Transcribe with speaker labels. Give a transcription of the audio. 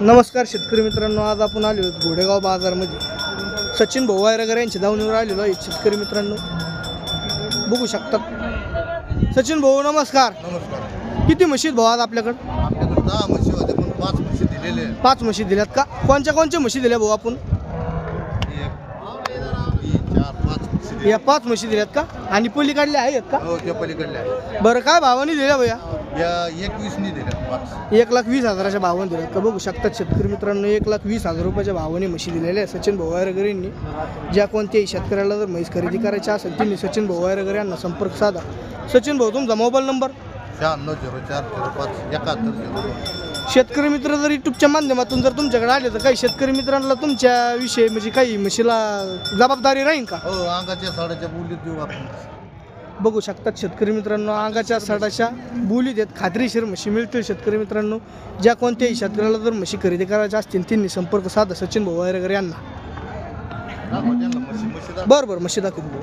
Speaker 1: नमस्कार शेतकरी मित्रांनो, आज आपण आलो आहोत घोडेगाव बाजारमध्ये. सचिन भाऊ वायरगर यांच्या दावणीवर आलेलो आहे. शेतकरी मित्रांनो बघू शकतात. सचिन भाऊ नमस्कार.
Speaker 2: नमस्कार.
Speaker 1: किती म्हशी भाऊ आज आपल्याकडं?
Speaker 2: आपल्याकडे 10 म्हशी होते पण 5 म्हशी दिलेले आहेत.
Speaker 1: 5 म्हशी दिल्यात का? कोणत्या म्हशी दिल्या भाऊ आपण?
Speaker 2: 1 2 3 4 5 म्हशी दिल्या.
Speaker 1: या 5 म्हशी दिल्यात का? आणि पलीकडल्या आहेत का?
Speaker 2: हो त्या पलीकडले आहे.
Speaker 1: बरं, काय भावाने दिल्या भैया?
Speaker 2: या 21 नी दिल्या 5.
Speaker 1: 1,20,000च्या भावाने दिल्यात का? बघू शकतात शेतकरी मित्रांनो, 1,20,000 रुपयाच्या भावाने म्हशी दिलेल्या आहे सचिन भाऊ वायरगर यांनी. ज्या कोणत्याही शेतकऱ्याला जर म्हैस खरेदी करायची असेल त्यांनी सचिन भाऊ वायरगर यांना संपर्क साधा. सचिन भाऊ, तुमचा मोबाईल नंबर?
Speaker 2: 9604057102.
Speaker 1: शेतकरी मित्र जर यूट्यूबच्या माध्यमातून जर तुमच्याकडे आले तर काही शेतकरी मित्रांना तुमच्याविषयी म्हणजे काही म्हशीला जबाबदारी राहील का?
Speaker 2: हो, अंगाच्या साड्याच्या बोलीत देऊ आपण.
Speaker 1: बघू शकतात शेतकरी मित्रांनो, अंगाच्या साडाच्या बोली देत खात्रीशीर म्हशी मिळतील. शेतकरी मित्रांनो, ज्या कोणत्याही शेतकऱ्याला जर म्हशी खरेदी करायच्या असतील त्यांनी संपर्क साधा सचिन भाऊ वायरगर यांना.
Speaker 2: दाखवा त्यांना म्हशी दाखवा.
Speaker 1: बरं म्हशी दाखवतो भाऊ.